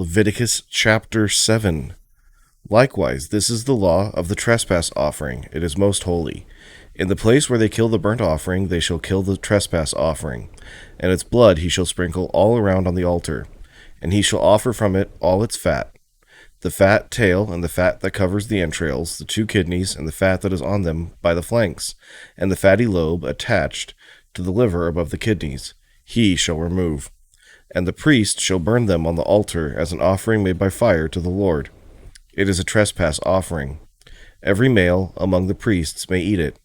Leviticus chapter 7. Likewise, this is the law of the trespass offering. It is most holy. In the place where they kill the burnt offering, they shall kill the trespass offering, and its blood he shall sprinkle all around on the altar, and he shall offer from it all its fat, the fat tail and the fat that covers the entrails, the 2 kidneys and the fat that is on them by the flanks, and the fatty lobe attached to the liver above the kidneys, he shall remove. And the priest shall burn them on the altar as an offering made by fire to the Lord. It is a trespass offering. Every male among the priests may eat it.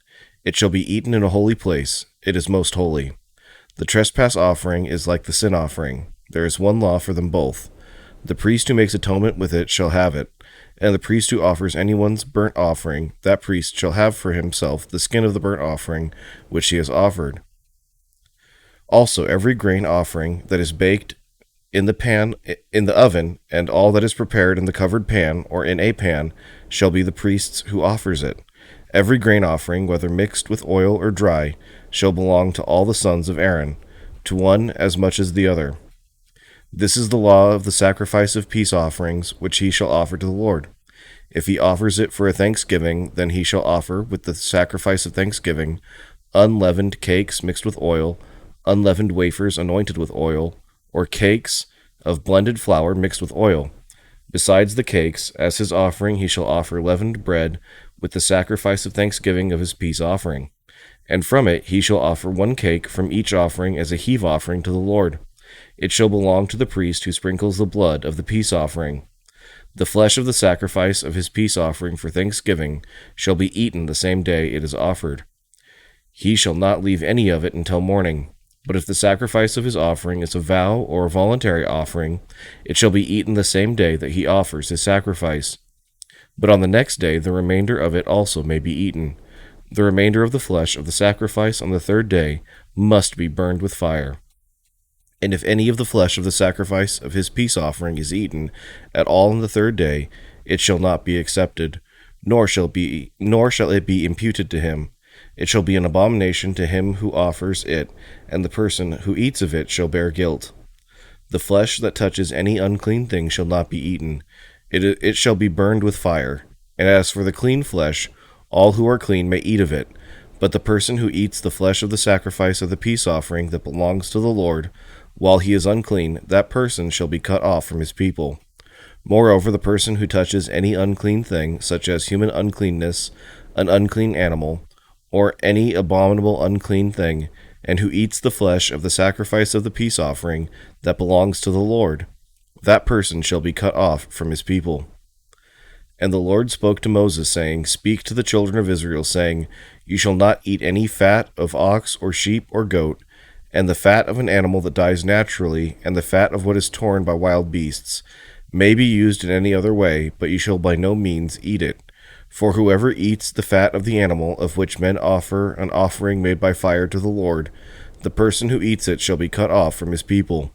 It shall be eaten in a holy place. It is most holy. The trespass offering is like the sin offering. There is one law for them both. The priest who makes atonement with it shall have it, and the priest who offers anyone's burnt offering, that priest shall have for himself the skin of the burnt offering which he has offered. Also, every grain offering that is baked in the oven, and all that is prepared in the covered pan or in a pan, shall be the priest's who offers it. Every grain offering, whether mixed with oil or dry, shall belong to all the sons of Aaron, to one as much as the other. This is the law of the sacrifice of peace offerings, which he shall offer to the Lord. If he offers it for a thanksgiving, then he shall offer, with the sacrifice of thanksgiving, unleavened cakes mixed with oil, unleavened wafers anointed with oil, or cakes of blended flour mixed with oil. Besides the cakes, as his offering he shall offer leavened bread with the sacrifice of thanksgiving of his peace offering. And from it he shall offer 1 cake from each offering as a heave offering to the Lord. It shall belong to the priest who sprinkles the blood of the peace offering. The flesh of the sacrifice of his peace offering for thanksgiving shall be eaten the same day it is offered. He shall not leave any of it until morning. But if the sacrifice of his offering is a vow or a voluntary offering, it shall be eaten the same day that he offers his sacrifice. But on the next day the remainder of it also may be eaten. The remainder of the flesh of the sacrifice on the 3rd day must be burned with fire. And if any of the flesh of the sacrifice of his peace offering is eaten at all on the 3rd day, it shall not be accepted, nor shall it be imputed to him. It shall be an abomination to him who offers it, and the person who eats of it shall bear guilt. The flesh that touches any unclean thing shall not be eaten. It shall be burned with fire. And as for the clean flesh, all who are clean may eat of it. But the person who eats the flesh of the sacrifice of the peace offering that belongs to the Lord, while he is unclean, that person shall be cut off from his people. Moreover, the person who touches any unclean thing, such as human uncleanness, an unclean animal, or any abominable unclean thing, and who eats the flesh of the sacrifice of the peace offering that belongs to the Lord, that person shall be cut off from his people. And the Lord spoke to Moses, saying, Speak to the children of Israel, saying, You shall not eat any fat of ox or sheep or goat, and the fat of an animal that dies naturally, and the fat of what is torn by wild beasts, may be used in any other way, but you shall by no means eat it. For whoever eats the fat of the animal of which men offer an offering made by fire to the Lord, the person who eats it shall be cut off from his people.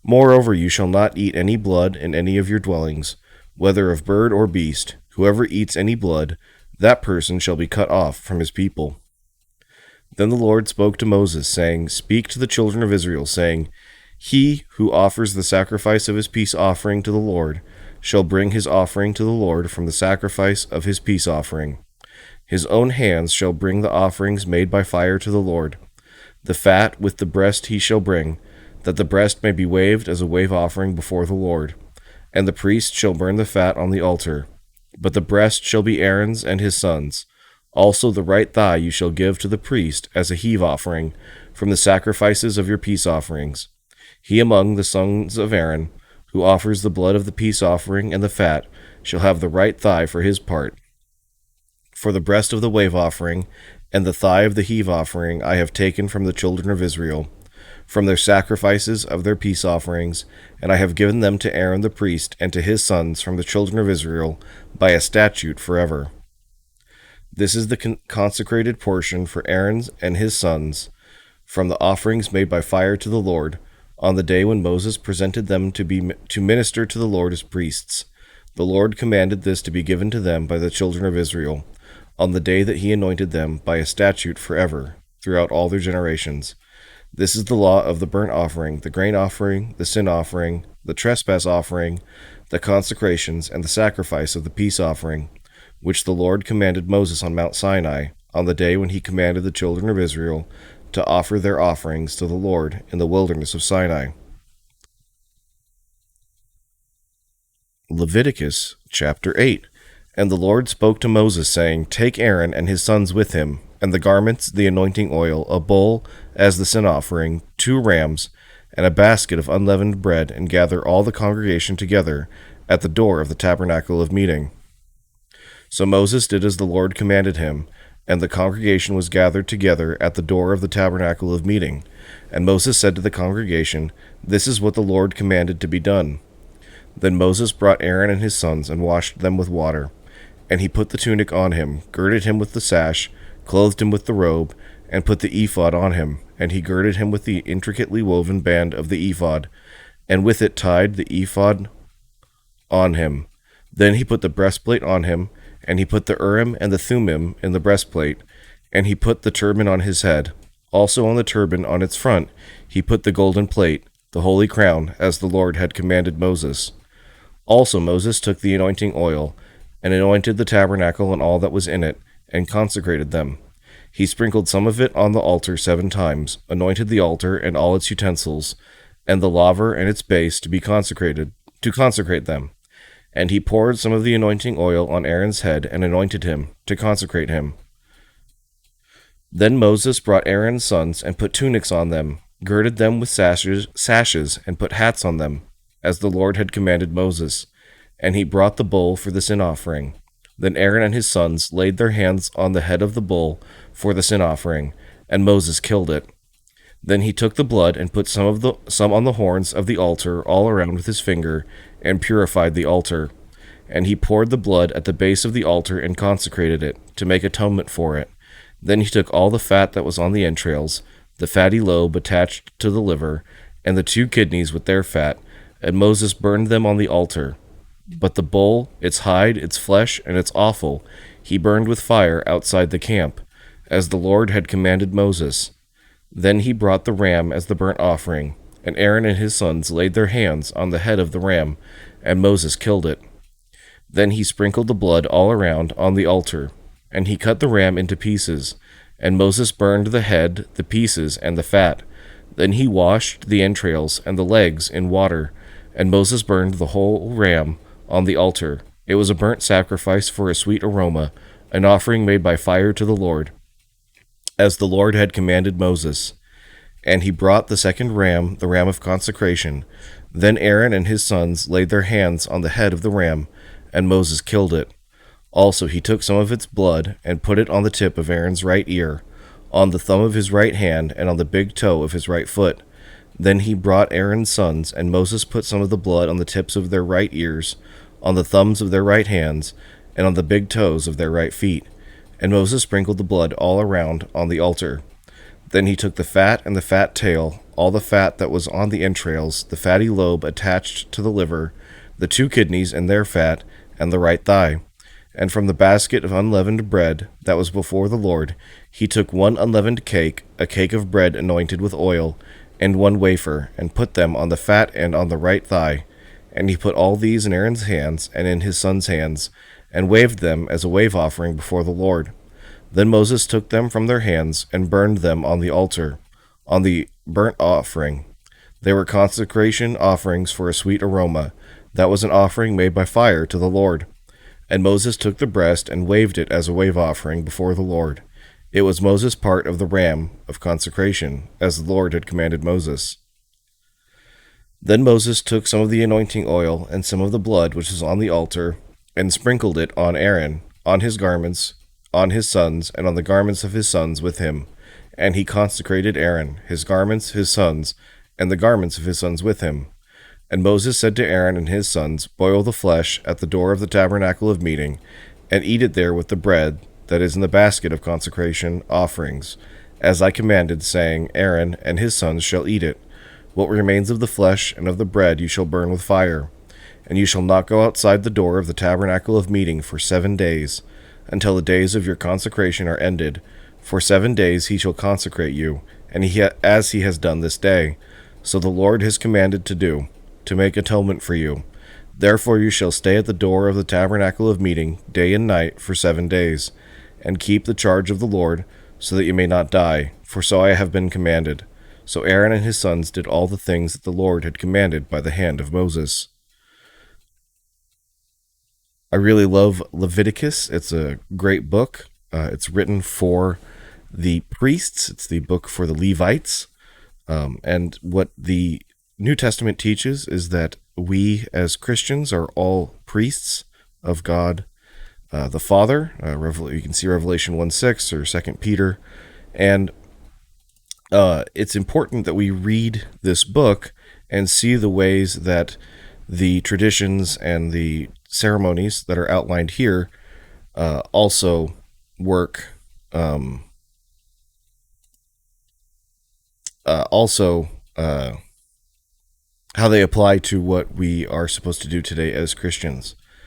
Moreover, you shall not eat any blood in any of your dwellings, whether of bird or beast. Whoever eats any blood, that person shall be cut off from his people. Then the Lord spoke to Moses, saying, Speak to the children of Israel, saying, He who offers the sacrifice of his peace offering to the Lord shall bring his offering to the Lord from the sacrifice of his peace offering. His own hands shall bring the offerings made by fire to the Lord. The fat with the breast he shall bring, that the breast may be waved as a wave offering before the Lord. And the priest shall burn the fat on the altar. But the breast shall be Aaron's and his sons'. Also the right thigh you shall give to the priest as a heave offering from the sacrifices of your peace offerings. He among the sons of Aaron, who offers the blood of the peace offering and the fat, shall have the right thigh for his part. For the breast of the wave offering and the thigh of the heave offering I have taken from the children of Israel, from their sacrifices of their peace offerings, and I have given them to Aaron the priest and to his sons from the children of Israel by a statute forever. This is the consecrated portion for Aaron and his sons, from the offerings made by fire to the Lord, on the day when Moses presented them to minister to the Lord as priests. The Lord commanded this to be given to them by the children of Israel, on the day that he anointed them by a statute forever, throughout all their generations. This is the law of the burnt offering, the grain offering, the sin offering, the trespass offering, the consecrations, and the sacrifice of the peace offering, which the Lord commanded Moses on Mount Sinai, on the day when he commanded the children of Israel to offer their offerings to the Lord in the wilderness of Sinai. Leviticus chapter 8. And the Lord spoke to Moses, saying, Take Aaron and his sons with him, and the garments, the anointing oil, a bull as the sin offering, 2 rams, and a basket of unleavened bread, and gather all the congregation together at the door of the tabernacle of meeting. So Moses did as the Lord commanded him, and the congregation was gathered together at the door of the tabernacle of meeting. And Moses said to the congregation, This is what the Lord commanded to be done. Then Moses brought Aaron and his sons and washed them with water. And he put the tunic on him, girded him with the sash, clothed him with the robe, and put the ephod on him. And he girded him with the intricately woven band of the ephod, and with it tied the ephod on him. Then he put the breastplate on him, and he put the Urim and the Thummim in the breastplate, and he put the turban on his head. Also on the turban on its front he put the golden plate, the holy crown, as the Lord had commanded Moses. Also Moses took the anointing oil, and anointed the tabernacle and all that was in it, and consecrated them. He sprinkled some of it on the altar 7 times, anointed the altar and all its utensils, and the laver and its base to consecrate them. And he poured some of the anointing oil on Aaron's head, and anointed him, to consecrate him. Then Moses brought Aaron's sons, and put tunics on them, girded them with sashes, and put hats on them, as the Lord had commanded Moses. And he brought the bull for the sin offering. Then Aaron and his sons laid their hands on the head of the bull for the sin offering, and Moses killed it. Then he took the blood and put some on the horns of the altar all around with his finger, and purified the altar. And he poured the blood at the base of the altar and consecrated it, to make atonement for it. Then he took all the fat that was on the entrails, the fatty lobe attached to the liver, and the 2 kidneys with their fat, and Moses burned them on the altar. But the bull, its hide, its flesh, and its offal, he burned with fire outside the camp, as the Lord had commanded Moses. Then he brought the ram as the burnt offering, and Aaron and his sons laid their hands on the head of the ram, and Moses killed it. Then he sprinkled the blood all around on the altar, and he cut the ram into pieces, and Moses burned the head, the pieces, and the fat. Then he washed the entrails and the legs in water, and Moses burned the whole ram on the altar. It was a burnt sacrifice for a sweet aroma, an offering made by fire to the Lord, as the Lord had commanded Moses. And he brought the second ram, the ram of consecration. Then Aaron and his sons laid their hands on the head of the ram, and Moses killed it. Also he took some of its blood, and put it on the tip of Aaron's right ear, on the thumb of his right hand, and on the big toe of his right foot. Then he brought Aaron's sons, and Moses put some of the blood on the tips of their right ears, on the thumbs of their right hands, and on the big toes of their right feet. And Moses sprinkled the blood all around on the altar. Then he took the fat and the fat tail, all the fat that was on the entrails, the fatty lobe attached to the liver, the 2 kidneys and their fat, and the right thigh. And from the basket of unleavened bread that was before the Lord, he took 1 unleavened cake, a cake of bread anointed with oil, and 1 wafer, and put them on the fat and on the right thigh. And he put all these in Aaron's hands and in his sons' hands, and waved them as a wave offering before the Lord. Then Moses took them from their hands, and burned them on the altar, on the burnt offering. They were consecration offerings for a sweet aroma. That was an offering made by fire to the Lord. And Moses took the breast, and waved it as a wave offering before the Lord. It was Moses' part of the ram of consecration, as the Lord had commanded Moses. Then Moses took some of the anointing oil, and some of the blood which was on the altar, and sprinkled it on Aaron, on his garments, on his sons, and on the garments of his sons with him. And he consecrated Aaron, his garments, his sons, and the garments of his sons with him. And Moses said to Aaron and his sons, Boil the flesh at the door of the tabernacle of meeting, and eat it there with the bread that is in the basket of consecration offerings, as I commanded, saying, Aaron and his sons shall eat it. What remains of the flesh and of the bread you shall burn with fire. And you shall not go outside the door of the tabernacle of meeting for 7 days, until the days of your consecration are ended. For 7 days he shall consecrate you, and as he has done this day. So the Lord has commanded to do. to make atonement for you. Therefore you shall stay at the door of the tabernacle of meeting day and night for 7 days, and keep the charge of the Lord, so that you may not die, for so I have been commanded. So Aaron and his sons did all the things that the Lord had commanded by the hand of Moses. I really love Leviticus. It's a great book. It's written for the priests. It's the book for the Levites. And what the New Testament teaches is that we as Christians are all priests of God the Father. You can see Revelation 1:6 or 2 Peter. And it's important that we read this book and see the ways that the traditions and the ceremonies that are outlined here also work. How they apply to what we are supposed to do today as Christians.